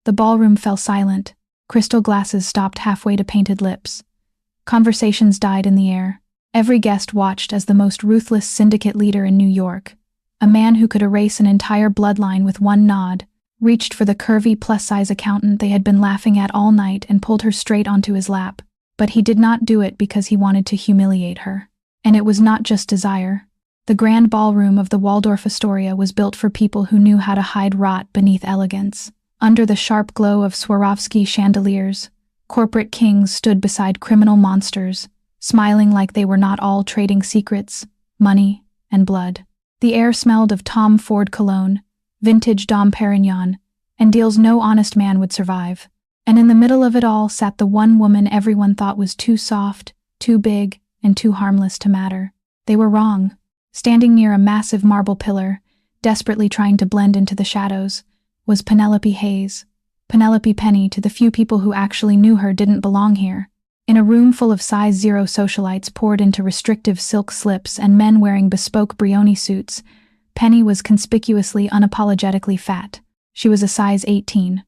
The ballroom fell silent. Crystal glasses stopped halfway to painted lips. Conversations died in the air. Every guest watched as the most ruthless syndicate leader in New York, a man who could erase an entire bloodline with one nod, reached for the curvy plus-size accountant they had been laughing at all night and pulled her straight onto his lap. But he did not do it because he wanted to humiliate her. And it was not just desire. The grand ballroom of the Waldorf Astoria was built for people who knew how to hide rot beneath elegance. Under the sharp glow of Swarovski chandeliers, corporate kings stood beside criminal monsters, smiling like they were not all trading secrets, money, and blood. The air smelled of Tom Ford cologne, vintage Dom Perignon, and deals no honest man would survive. And in the middle of it all sat the one woman everyone thought was too soft, too big, and too harmless to matter. They were wrong. Standing near a massive marble pillar, desperately trying to blend into the shadows, was Penelope Hayes. Penelope Penny, to the few people who actually knew her, didn't belong here. In a room full of size 0 socialites poured into restrictive silk slips and men wearing bespoke Brioni suits, Penny was conspicuously unapologetically fat. She was a size 18.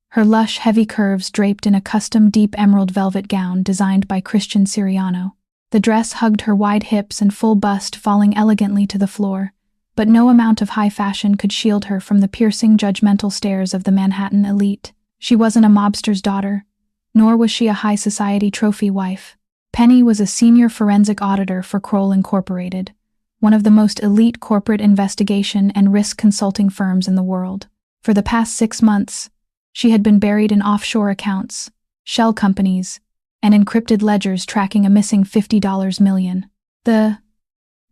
Her lush, heavy curves draped in a custom deep emerald velvet gown designed by Christian Siriano. The dress hugged her wide hips and full bust, falling elegantly to the floor, but no amount of high fashion could shield her from the piercing, judgmental stares of the Manhattan elite. She wasn't a mobster's daughter, nor was she a high society trophy wife. Penny was a senior forensic auditor for Kroll Incorporated, one of the most elite corporate investigation and risk consulting firms in the world. For the past 6 months, she had been buried in offshore accounts, shell companies, and encrypted ledgers tracking a missing $50 million. The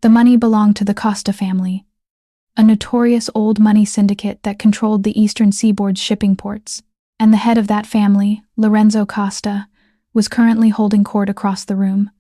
money belonged to the Costa family, a notorious old money syndicate that controlled the eastern seaboard's shipping ports, and the head of that family, Lorenzo Costa, was currently holding court across the room.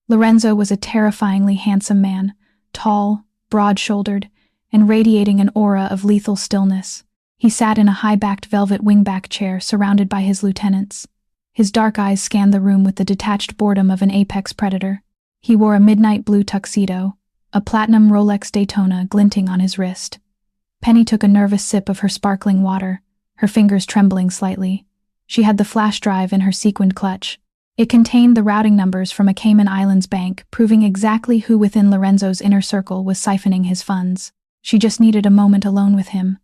Lorenzo was a terrifyingly handsome man, tall, broad-shouldered, and radiating an aura of lethal stillness. He sat in a high-backed velvet wingback chair surrounded by his lieutenants. His dark eyes scanned the room with the detached boredom of an apex predator. He wore a midnight blue tuxedo, a platinum Rolex Daytona glinting on his wrist. Penny took a nervous sip of her sparkling water, her fingers trembling slightly. She had the flash drive in her sequined clutch. It contained the routing numbers from a Cayman Islands bank, proving exactly who within Lorenzo's inner circle was siphoning his funds. She just needed a moment alone with him.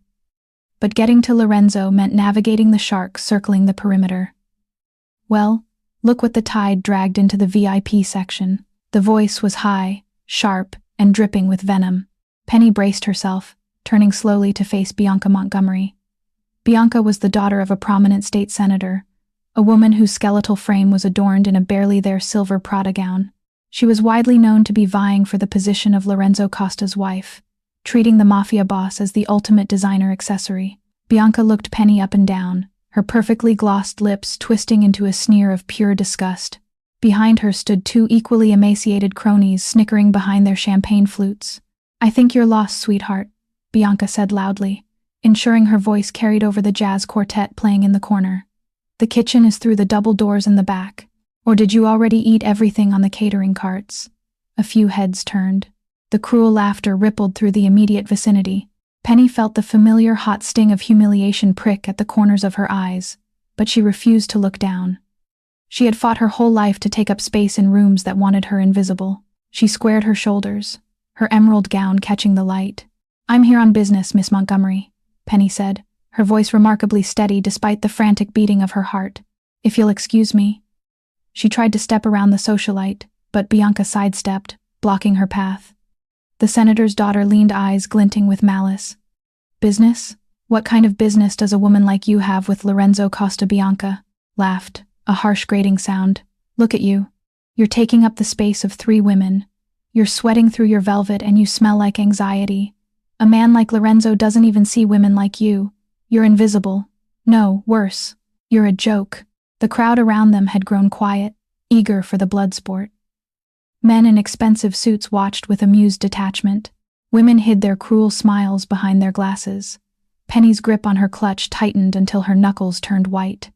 But getting to Lorenzo meant navigating the sharks circling the perimeter. "Well, look what the tide dragged into the VIP section." The voice was high, sharp, and dripping with venom. Penny braced herself, turning slowly to face Bianca Montgomery. Bianca was the daughter of a prominent state senator, a woman whose skeletal frame was adorned in a barely there silver Prada gown. She was widely known to be vying for the position of Lorenzo Costa's wife, treating the Mafia boss as the ultimate designer accessory. Bianca looked Penny up and down, her perfectly glossed lips twisting into a sneer of pure disgust. Behind her stood 2 equally emaciated cronies snickering behind their champagne flutes. "I think you're lost, sweetheart," Bianca said loudly, ensuring her voice carried over the jazz quartet playing in the corner. "The kitchen is through the double doors in the back. Or did you already eat everything on the catering carts?" A few heads turned. The cruel laughter rippled through the immediate vicinity. Penny felt the familiar hot sting of humiliation prick at the corners of her eyes, but she refused to look down. She had fought her whole life to take up space in rooms that wanted her invisible. She squared her shoulders, her emerald gown catching the light. "I'm here on business, Miss Montgomery," Penny said, her voice remarkably steady despite the frantic beating of her heart. "If you'll excuse me." She tried to step around the socialite, but Bianca sidestepped, blocking her path. The senator's daughter leaned, eyes glinting with malice. "Business? What kind of business does a woman like you have with Lorenzo Costa?" Bianca laughed, a harsh grating sound. "Look at you. You're taking up the space of 3 women. You're sweating through your velvet and you smell like anxiety. A man like Lorenzo doesn't even see women like you. You're invisible. No, worse. You're a joke." The crowd around them had grown quiet, eager for the blood sport. Men in expensive suits watched with amused detachment. Women hid their cruel smiles behind their glasses. Penny's grip on her clutch tightened until her knuckles turned white.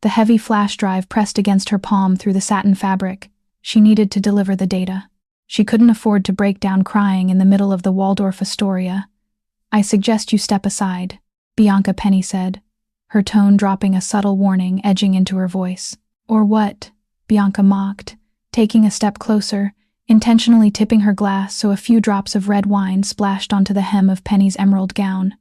The heavy flash drive pressed against her palm through the satin fabric. She needed to deliver the data. She couldn't afford to break down crying in the middle of the Waldorf Astoria. "I suggest you step aside," Bianca Penny said, her tone dropping a subtle warning edging into her voice. Or what? Bianca mocked, taking a step closer, intentionally tipping her glass so a few drops of red wine splashed onto the hem of Penny's emerald gown.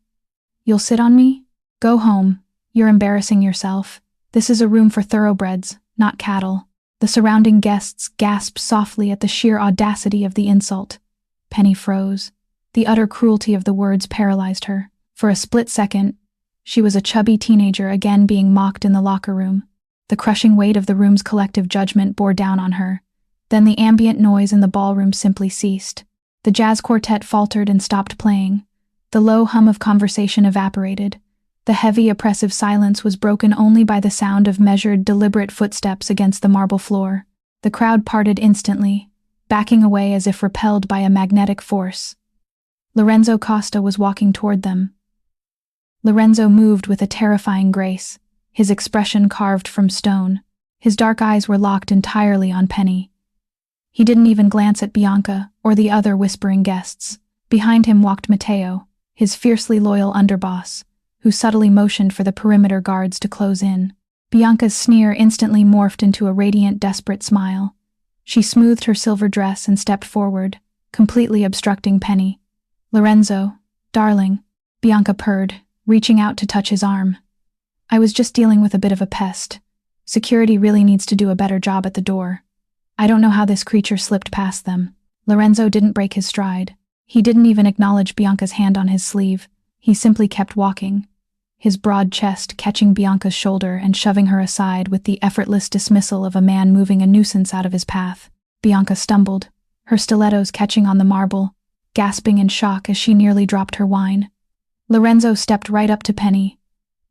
You'll sit on me? Go home. You're embarrassing yourself. This is a room for thoroughbreds, not cattle. The surrounding guests gasped softly at the sheer audacity of the insult. Penny froze. The utter cruelty of the words paralyzed her. For a split second, she was a chubby teenager again being mocked in the locker room. The crushing weight of the room's collective judgment bore down on her. Then the ambient noise in the ballroom simply ceased. The jazz quartet faltered and stopped playing. The low hum of conversation evaporated. The heavy, oppressive silence was broken only by the sound of measured, deliberate footsteps against the marble floor. The crowd parted instantly, backing away as if repelled by a magnetic force. Lorenzo Costa was walking toward them. Lorenzo moved with a terrifying grace, his expression carved from stone. His dark eyes were locked entirely on Penny. He didn't even glance at Bianca or the other whispering guests. Behind him walked Matteo, his fiercely loyal underboss, who subtly motioned for the perimeter guards to close in. Bianca's sneer instantly morphed into a radiant, desperate smile. She smoothed her silver dress and stepped forward, completely obstructing Penny. "Lorenzo, darling," Bianca purred, reaching out to touch his arm. "I was just dealing with a bit of a pest. Security really needs to do a better job at the door. I don't know how this creature slipped past them." Lorenzo didn't break his stride. He didn't even acknowledge Bianca's hand on his sleeve. He simply kept walking, his broad chest catching Bianca's shoulder and shoving her aside with the effortless dismissal of a man moving a nuisance out of his path. Bianca stumbled, her stilettos catching on the marble, gasping in shock as she nearly dropped her wine. Lorenzo stepped right up to Penny.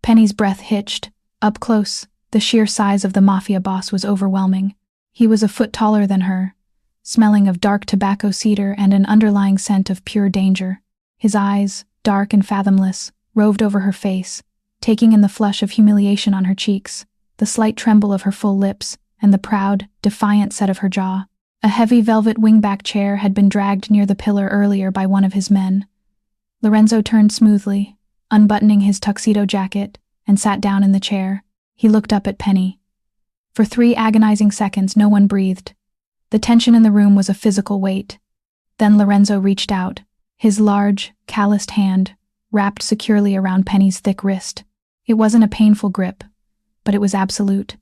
Penny's breath hitched. Up close, the sheer size of the Mafia boss was overwhelming. He was a foot taller than her, smelling of dark tobacco cedar and an underlying scent of pure danger. His eyes, dark and fathomless, roved over her face, taking in the flush of humiliation on her cheeks, the slight tremble of her full lips, and the proud, defiant set of her jaw. A heavy velvet wingback chair had been dragged near the pillar earlier by one of his men. Lorenzo turned smoothly, unbuttoning his tuxedo jacket, and sat down in the chair. He looked up at Penny. For 3 agonizing seconds, no one breathed. The tension in the room was a physical weight. Then Lorenzo reached out, his large, calloused hand wrapped securely around Penny's thick wrist. It wasn't a painful grip, but it was absolute.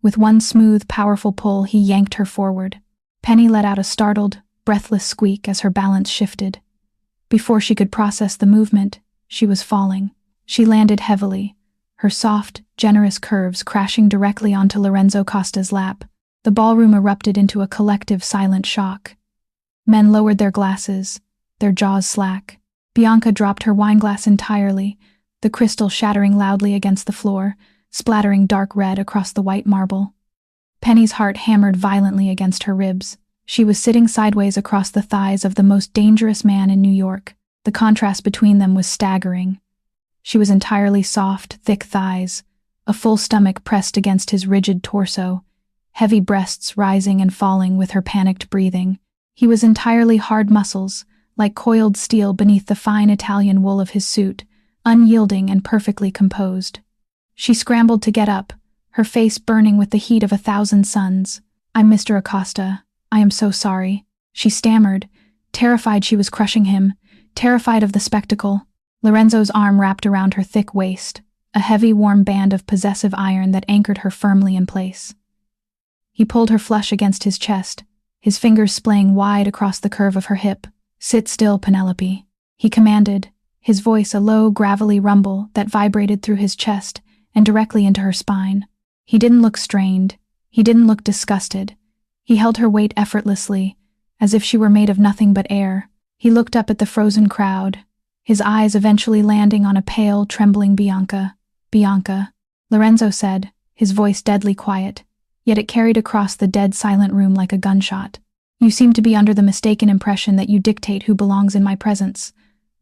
With one smooth, powerful pull, he yanked her forward. Penny let out a startled, breathless squeak as her balance shifted. Before she could process the movement, she was falling. She landed heavily, her soft, generous curves crashing directly onto Lorenzo Costa's lap. The ballroom erupted into a collective silent shock. Men lowered their glasses, their jaws slack. Bianca dropped her wineglass entirely, the crystal shattering loudly against the floor, splattering dark red across the white marble. Penny's heart hammered violently against her ribs. She was sitting sideways across the thighs of the most dangerous man in New York. The contrast between them was staggering. She was entirely soft, thick thighs, a full stomach pressed against his rigid torso, heavy breasts rising and falling with her panicked breathing. He was entirely hard muscles, like coiled steel beneath the fine Italian wool of his suit, unyielding and perfectly composed. She scrambled to get up, her face burning with the heat of 1,000 suns. "I'm Mr. Acosta. I am so sorry," she stammered, terrified she was crushing him, terrified of the spectacle. Lorenzo's arm wrapped around her thick waist, a heavy, warm band of possessive iron that anchored her firmly in place. He pulled her flush against his chest, his fingers splaying wide across the curve of her hip. "Sit still, Penelope," he commanded, his voice a low, gravelly rumble that vibrated through his chest and directly into her spine. He didn't look strained. He didn't look disgusted. He held her weight effortlessly, as if she were made of nothing but air. He looked up at the frozen crowd, his eyes eventually landing on a pale, trembling Bianca. "Bianca," Lorenzo said, his voice deadly quiet, yet it carried across the dead silent room like a gunshot. "You seem to be under the mistaken impression that you dictate who belongs in my presence.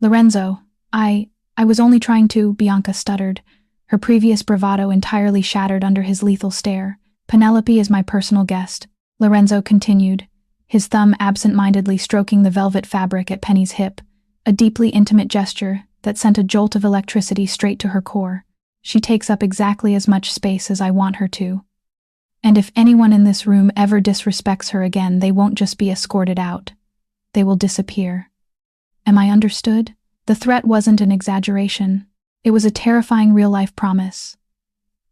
Lorenzo, I was only trying to," Bianca stuttered, her previous bravado entirely shattered under his lethal stare. "Penelope is my personal guest," Lorenzo continued, his thumb absent-mindedly stroking the velvet fabric at Penny's hip, a deeply intimate gesture that sent a jolt of electricity straight to her core. She takes up exactly as much space as I want her to. And if anyone in this room ever disrespects her again, they won't just be escorted out. They will disappear. Am I understood? The threat wasn't an exaggeration. It was a terrifying real-life promise.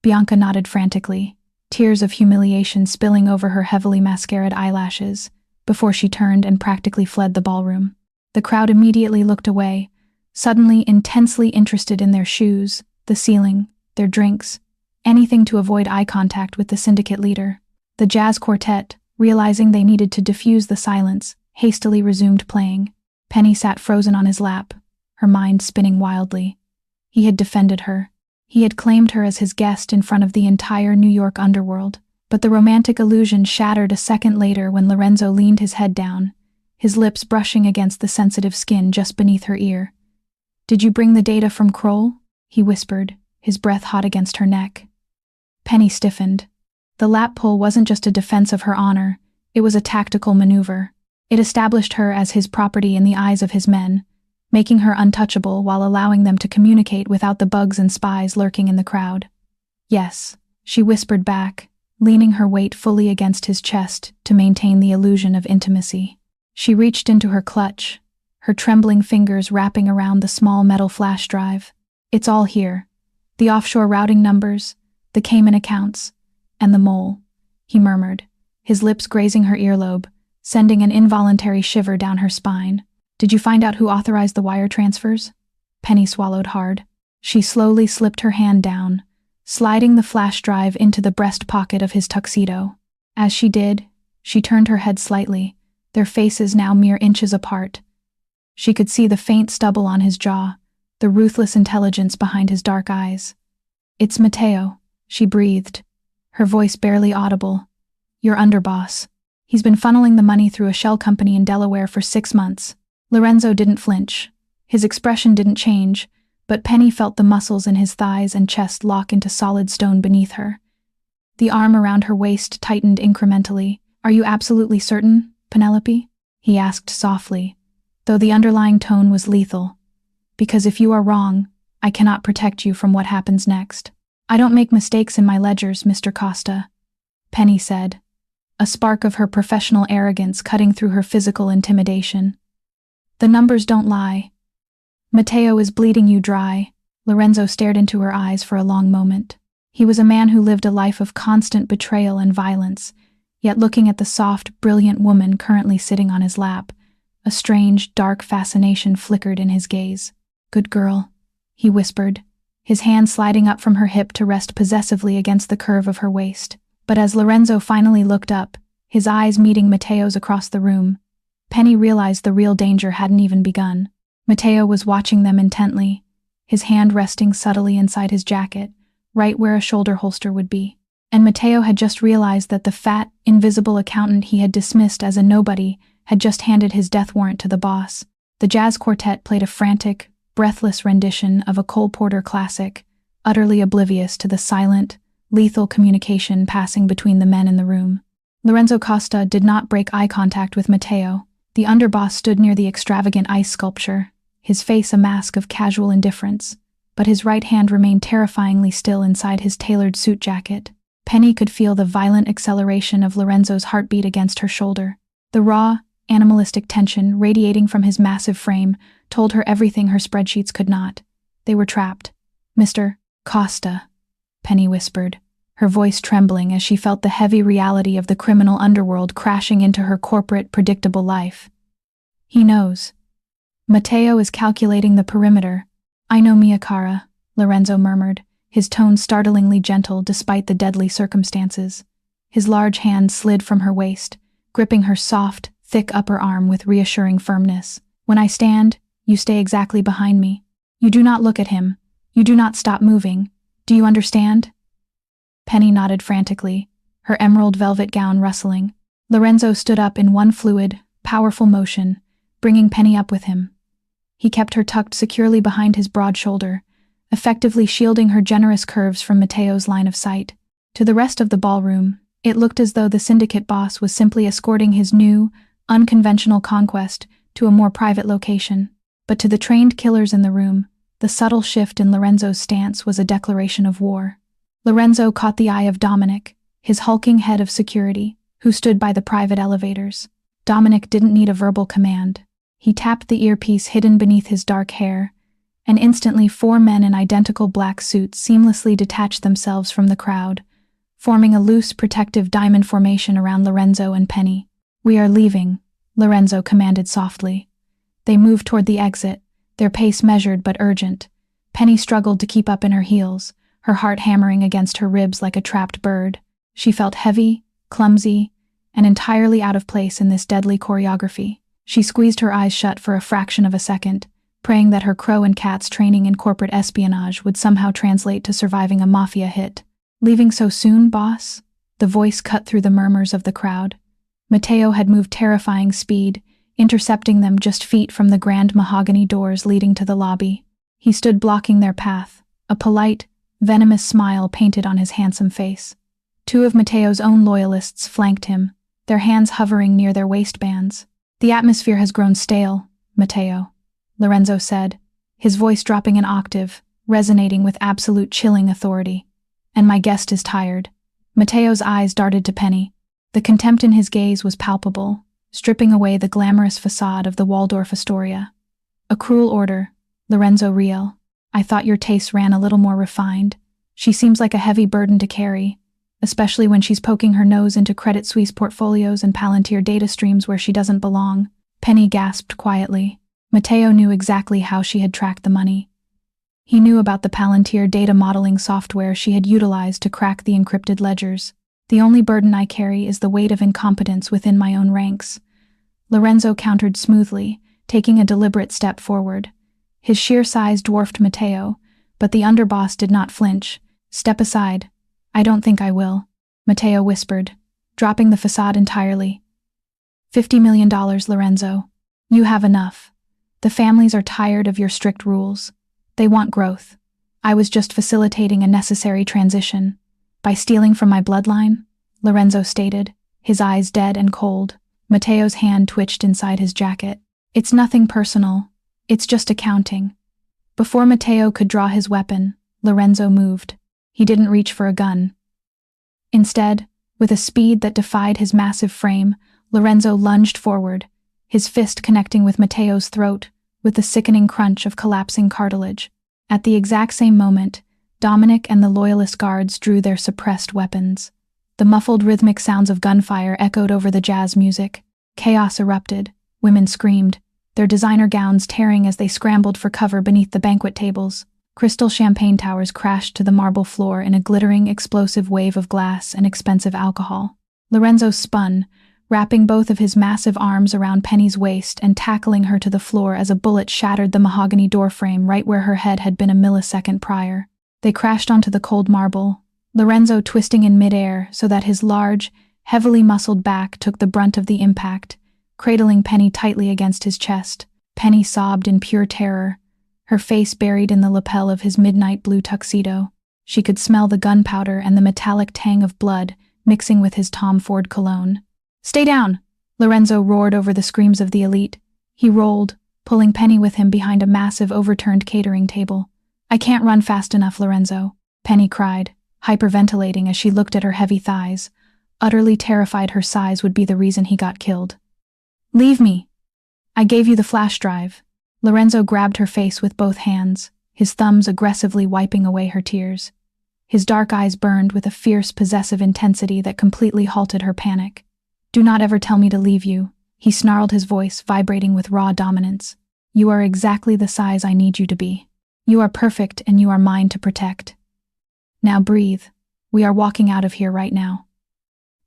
Bianca nodded frantically, tears of humiliation spilling over her heavily mascaraed eyelashes, before she turned and practically fled the ballroom. The crowd immediately looked away, suddenly intensely interested in their shoes, the ceiling, their drinks, anything to avoid eye contact with the syndicate leader. The jazz quartet, realizing they needed to diffuse the silence, hastily resumed playing. Penny sat frozen on his lap, her mind spinning wildly. He had defended her. He had claimed her as his guest in front of the entire New York underworld. But the romantic illusion shattered a second later when Lorenzo leaned his head down, his lips brushing against the sensitive skin just beneath her ear. "Did you bring the data from Kroll?" he whispered, his breath hot against her neck. Penny stiffened. The lap pull wasn't just a defense of her honor, it was a tactical maneuver. It established her as his property in the eyes of his men, making her untouchable while allowing them to communicate without the bugs and spies lurking in the crowd. "Yes," she whispered back, leaning her weight fully against his chest to maintain the illusion of intimacy. She reached into her clutch, her trembling fingers wrapping around the small metal flash drive. "It's all here. The offshore routing numbers, the Cayman accounts, and the mole," he murmured, his lips grazing her earlobe, sending an involuntary shiver down her spine. "Did you find out who authorized the wire transfers?" Penny swallowed hard. She slowly slipped her hand down, sliding the flash drive into the breast pocket of his tuxedo. As she did, she turned her head slightly, their faces now mere inches apart. She could see the faint stubble on his jaw, the ruthless intelligence behind his dark eyes. "It's Matteo," she breathed, her voice barely audible. "Your underboss. He's been funneling the money through a shell company in Delaware for 6 months. Lorenzo didn't flinch. His expression didn't change, but Penny felt the muscles in his thighs and chest lock into solid stone beneath her. The arm around her waist tightened incrementally. "Are you absolutely certain, Penelope?" he asked softly, though the underlying tone was lethal. "Because if you are wrong, I cannot protect you from what happens next." "I don't make mistakes in my ledgers, Mr. Costa," Penny said, a spark of her professional arrogance cutting through her physical intimidation. "The numbers don't lie. Matteo is bleeding you dry." Lorenzo stared into her eyes for a long moment. He was a man who lived a life of constant betrayal and violence, yet looking at the soft, brilliant woman currently sitting on his lap, a strange, dark fascination flickered in his gaze. "Good girl," he whispered, his hand sliding up from her hip to rest possessively against the curve of her waist. But as Lorenzo finally looked up, his eyes meeting Matteo's across the room, Penny realized the real danger hadn't even begun. Matteo was watching them intently, his hand resting subtly inside his jacket, right where a shoulder holster would be. And Matteo had just realized that the fat, invisible accountant he had dismissed as a nobody had just handed his death warrant to the boss. The jazz quartet played a frantic, breathless rendition of a Cole Porter classic, utterly oblivious to the silent, lethal communication passing between the men in the room. Lorenzo Costa did not break eye contact with Matteo. The underboss stood near the extravagant ice sculpture, his face a mask of casual indifference, but his right hand remained terrifyingly still inside his tailored suit jacket. Penny could feel the violent acceleration of Lorenzo's heartbeat against her shoulder. The raw, animalistic tension radiating from his massive frame told her everything her spreadsheets could not. They were trapped. "Mr. Costa," Penny whispered, her voice trembling as she felt the heavy reality of the criminal underworld crashing into her corporate, predictable life. "He knows. Matteo is calculating the perimeter." "I know, Mia cara," Lorenzo murmured, his tone startlingly gentle despite the deadly circumstances. His large hand slid from her waist, gripping her soft, thick upper arm with reassuring firmness. "When I stand, you stay exactly behind me. You do not look at him. You do not stop moving. Do you understand?" Penny nodded frantically, her emerald velvet gown rustling. Lorenzo stood up in one fluid, powerful motion, bringing Penny up with him. He kept her tucked securely behind his broad shoulder, effectively shielding her generous curves from Matteo's line of sight. To the rest of the ballroom, it looked as though the syndicate boss was simply escorting his new, unconventional conquest to a more private location. But to the trained killers in the room, The subtle shift in Lorenzo's stance was a declaration of war. Lorenzo caught the eye of Dominic, his hulking head of security, who stood by the private elevators. Dominic didn't need a verbal command. He tapped the earpiece hidden beneath his dark hair, and instantly 4 men in identical black suits seamlessly detached themselves from the crowd, forming a loose, protective diamond formation around Lorenzo and Penny. "We are leaving," Lorenzo commanded softly. They moved toward the exit, their pace measured but urgent. Penny struggled to keep up in her heels, her heart hammering against her ribs like a trapped bird. She felt heavy, clumsy, and entirely out of place in this deadly choreography. She squeezed her eyes shut for a fraction of a second, praying that her crow and cat's training in corporate espionage would somehow translate to surviving a Mafia hit. "Leaving so soon, boss?" The voice cut through the murmurs of the crowd. Matteo had moved terrifying speed, intercepting them just feet from the grand mahogany doors leading to the lobby. He stood blocking their path, a polite, venomous smile painted on his handsome face. 2 of Matteo's own loyalists flanked him, their hands hovering near their waistbands. "The atmosphere has grown stale, Matteo," Lorenzo said, his voice dropping an octave, resonating with absolute chilling authority. "And my guest is tired." Matteo's eyes darted to Penny. The contempt in his gaze was palpable, stripping away the glamorous facade of the Waldorf Astoria. "A cruel order, Lorenzo Riel. I thought your tastes ran a little more refined. She seems like a heavy burden to carry, especially when she's poking her nose into Credit Suisse portfolios and Palantir data streams where she doesn't belong." Penny gasped quietly. Matteo knew exactly how she had tracked the money. He knew about the Palantir data modeling software she had utilized to crack the encrypted ledgers. "The only burden I carry is the weight of incompetence within my own ranks." Lorenzo countered smoothly, taking a deliberate step forward. His sheer size dwarfed Matteo, but the underboss did not flinch. "Step aside. I don't think I will," Matteo whispered, dropping the facade entirely. $50 million, Lorenzo. You have enough. The families are tired of your strict rules. They want growth. I was just facilitating a necessary transition. By stealing from my bloodline, Lorenzo stated, his eyes dead and cold. Matteo's hand twitched inside his jacket. "It's nothing personal. It's just accounting." Before Matteo could draw his weapon, Lorenzo moved. He didn't reach for a gun. Instead, with a speed that defied his massive frame, Lorenzo lunged forward, his fist connecting with Matteo's throat, with the sickening crunch of collapsing cartilage. At the exact same moment, Dominic and the loyalist guards drew their suppressed weapons. The muffled rhythmic sounds of gunfire echoed over the jazz music. Chaos erupted. Women screamed, their designer gowns tearing as they scrambled for cover beneath the banquet tables. Crystal champagne towers crashed to the marble floor in a glittering, explosive wave of glass and expensive alcohol. Lorenzo spun, wrapping both of his massive arms around Penny's waist and tackling her to the floor as a bullet shattered the mahogany doorframe right where her head had been a millisecond prior. They crashed onto the cold marble, Lorenzo twisting in midair so that his large, heavily muscled back took the brunt of the impact, cradling Penny tightly against his chest. Penny sobbed in pure terror, her face buried in the lapel of his midnight blue tuxedo. She could smell the gunpowder and the metallic tang of blood mixing with his Tom Ford cologne. "Stay down!" Lorenzo roared over the screams of the elite. He rolled, pulling Penny with him behind a massive overturned catering table. "I can't run fast enough, Lorenzo," Penny cried, hyperventilating as she looked at her heavy thighs, utterly terrified her size would be the reason he got killed. "Leave me. I gave you the flash drive." Lorenzo grabbed her face with both hands, his thumbs aggressively wiping away her tears. His dark eyes burned with a fierce, possessive intensity that completely halted her panic. "Do not ever tell me to leave you," he snarled, his voice vibrating with raw dominance. "You are exactly the size I need you to be. You are perfect and you are mine to protect. Now breathe. We are walking out of here right now."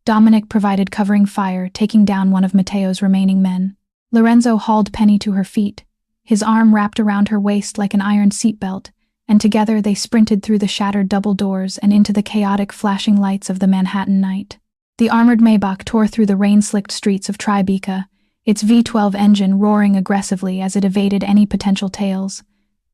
Dominic provided covering fire, taking down one of Matteo's remaining men. Lorenzo hauled Penny to her feet, his arm wrapped around her waist like an iron seatbelt, and together they sprinted through the shattered double doors and into the chaotic flashing lights of the Manhattan night. The armored Maybach tore through the rain-slicked streets of Tribeca, its V12 engine roaring aggressively as it evaded any potential tails.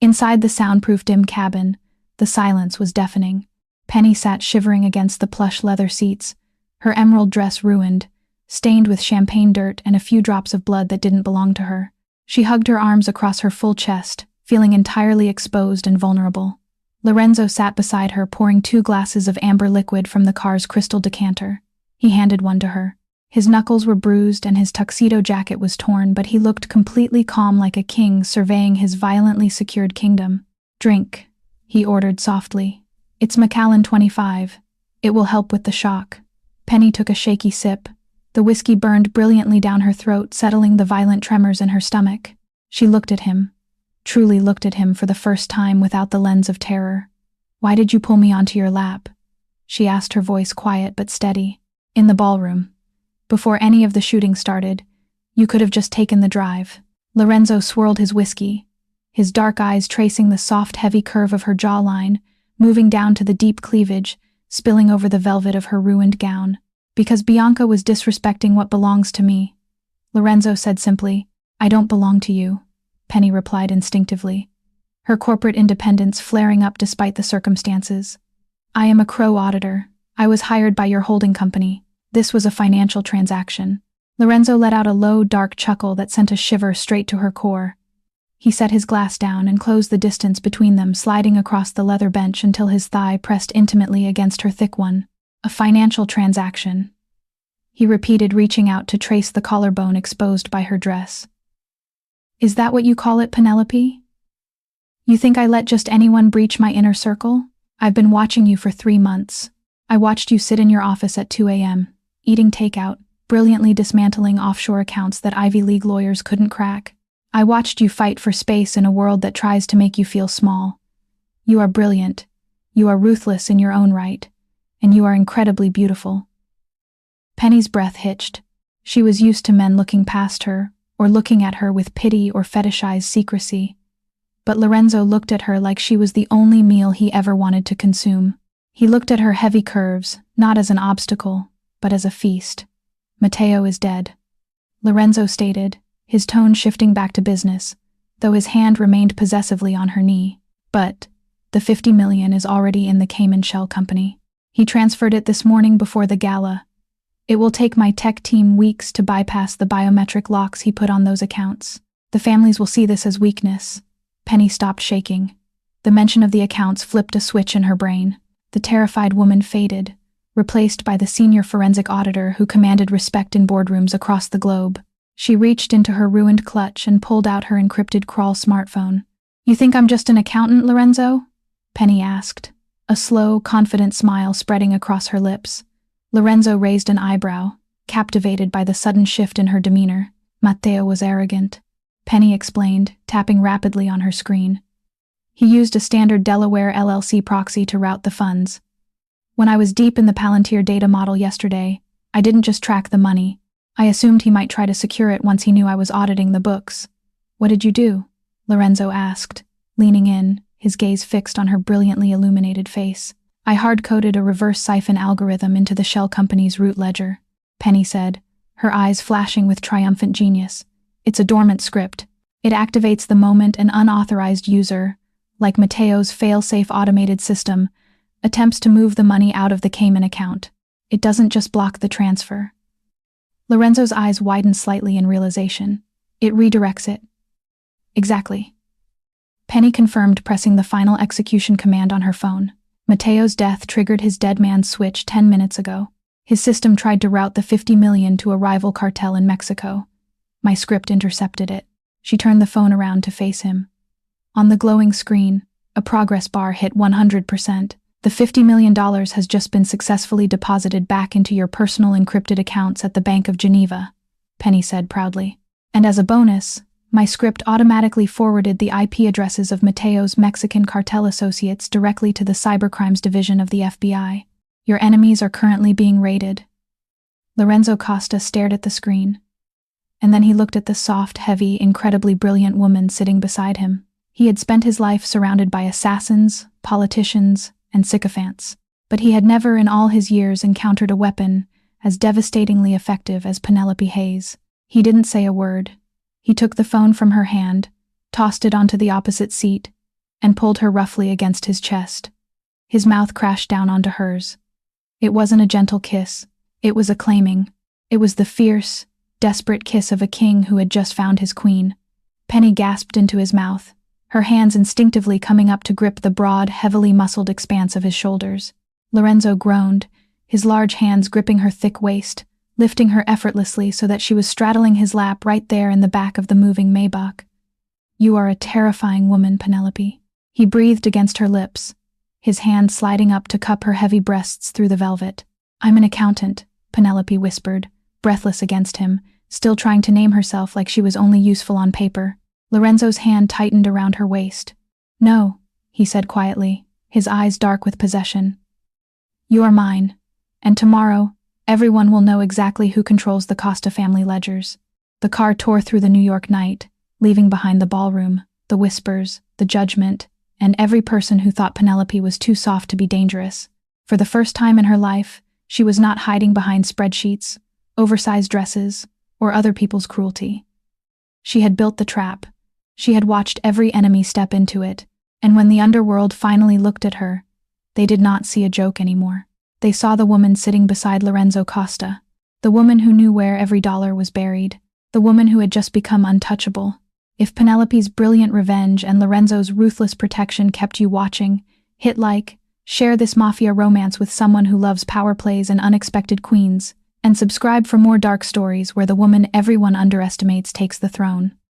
Inside the soundproof dim cabin, the silence was deafening. Penny sat shivering against the plush leather seats, her emerald dress ruined, stained with champagne dirt and a few drops of blood that didn't belong to her. She hugged her arms across her full chest, feeling entirely exposed and vulnerable. Lorenzo sat beside her, pouring 2 glasses of amber liquid from the car's crystal decanter. He handed one to her. His knuckles were bruised and his tuxedo jacket was torn, but he looked completely calm, like a king surveying his violently secured kingdom. "Drink," he ordered softly. "It's Macallan 25. It will help with the shock." Penny took a shaky sip. The whiskey burned brilliantly down her throat, settling the violent tremors in her stomach. She looked at him, truly looked at him for the first time without the lens of terror. "Why did you pull me onto your lap?" she asked, her voice quiet but steady. "In the ballroom. Before any of the shooting started. You could have just taken the drive." Lorenzo swirled his whiskey, his dark eyes tracing the soft, heavy curve of her jawline, moving down to the deep cleavage, spilling over the velvet of her ruined gown. "Because Bianca was disrespecting what belongs to me," Lorenzo said simply. "I don't belong to you," Penny replied instinctively, her corporate independence flaring up despite the circumstances. "I am a Crow auditor. I was hired by your holding company. This was a financial transaction." Lorenzo let out a low, dark chuckle that sent a shiver straight to her core. He set his glass down and closed the distance between them, sliding across the leather bench until his thigh pressed intimately against her thick one. "A financial transaction," he repeated, reaching out to trace the collarbone exposed by her dress. "Is that what you call it, Penelope? You think I let just anyone breach my inner circle? I've been watching you for 3 months. I watched you sit in your office at 2 a.m., eating takeout, brilliantly dismantling offshore accounts that Ivy League lawyers couldn't crack. I watched you fight for space in a world that tries to make you feel small. You are brilliant. You are ruthless in your own right. And you are incredibly beautiful." Penny's breath hitched. She was used to men looking past her, or looking at her with pity or fetishized secrecy. But Lorenzo looked at her like she was the only meal he ever wanted to consume. He looked at her heavy curves, not as an obstacle, but as a feast. "Matteo is dead," Lorenzo stated, his tone shifting back to business, though his hand remained possessively on her knee. "But the 50 million is already in the Cayman Shell Company. He transferred it this morning before the gala. It will take my tech team weeks to bypass the biometric locks he put on those accounts. The families will see this as weakness." Penny stopped shaking. The mention of the accounts flipped a switch in her brain. The terrified woman faded, replaced by the senior forensic auditor who commanded respect in boardrooms across the globe. She reached into her ruined clutch and pulled out her encrypted crawl smartphone. "You think I'm just an accountant, Lorenzo?" Penny asked, a slow, confident smile spreading across her lips. Lorenzo raised an eyebrow, captivated by the sudden shift in her demeanor. "Matteo was arrogant," Penny explained, tapping rapidly on her screen. "He used a standard Delaware LLC proxy to route the funds. When I was deep in the Palantir data model yesterday, I didn't just track the money. I assumed he might try to secure it once he knew I was auditing the books." "What did you do?" Lorenzo asked, leaning in, his gaze fixed on her brilliantly illuminated face. "I hard-coded a reverse siphon algorithm into the Shell Company's root ledger," Penny said, her eyes flashing with triumphant genius. "It's a dormant script. It activates the moment an unauthorized user, like Matteo's fail-safe automated system, attempts to move the money out of the Cayman account. It doesn't just block the transfer." Lorenzo's eyes widened slightly in realization. "It redirects it." "Exactly." Penny confirmed, pressing the final execution command on her phone. "Matteo's death triggered his dead man's switch 10 minutes ago. His system tried to route the 50 million to a rival cartel in Mexico. My script intercepted it." She turned the phone around to face him. On the glowing screen, a progress bar hit 100%. "The $50 million has just been successfully deposited back into your personal encrypted accounts at the Bank of Geneva," Penny said proudly. "And as a bonus, my script automatically forwarded the IP addresses of Matteo's Mexican cartel associates directly to the Cybercrimes Division of the FBI. Your enemies are currently being raided." Lorenzo Costa stared at the screen. And then he looked at the soft, heavy, incredibly brilliant woman sitting beside him. He had spent his life surrounded by assassins, politicians, and sycophants, but he had never in all his years encountered a weapon as devastatingly effective as Penelope Hayes. He didn't say a word. He took the phone from her hand, tossed it onto the opposite seat, and pulled her roughly against his chest. His mouth crashed down onto hers. It wasn't a gentle kiss. It was acclaiming. It was the fierce, desperate kiss of a king who had just found his queen. Penny gasped into his mouth, her hands instinctively coming up to grip the broad, heavily muscled expanse of his shoulders. Lorenzo groaned, his large hands gripping her thick waist, lifting her effortlessly so that she was straddling his lap right there in the back of the moving Maybach. "You are a terrifying woman, Penelope." He breathed against her lips, his hand sliding up to cup her heavy breasts through the velvet. "I'm an accountant," Penelope whispered, breathless against him, still trying to name herself like she was only useful on paper. Lorenzo's hand tightened around her waist. "No," he said quietly, his eyes dark with possession. "You are mine, and tomorrow, everyone will know exactly who controls the Costa family ledgers." The car tore through the New York night, leaving behind the ballroom, the whispers, the judgment, and every person who thought Penelope was too soft to be dangerous. For the first time in her life, she was not hiding behind spreadsheets, oversized dresses, or other people's cruelty. She had built the trap. She had watched every enemy step into it, and when the underworld finally looked at her, they did not see a joke anymore. They saw the woman sitting beside Lorenzo Costa, the woman who knew where every dollar was buried, the woman who had just become untouchable. If Penelope's brilliant revenge and Lorenzo's ruthless protection kept you watching, hit like, share this Mafia romance with someone who loves power plays and unexpected queens, and subscribe for more dark stories where the woman everyone underestimates takes the throne.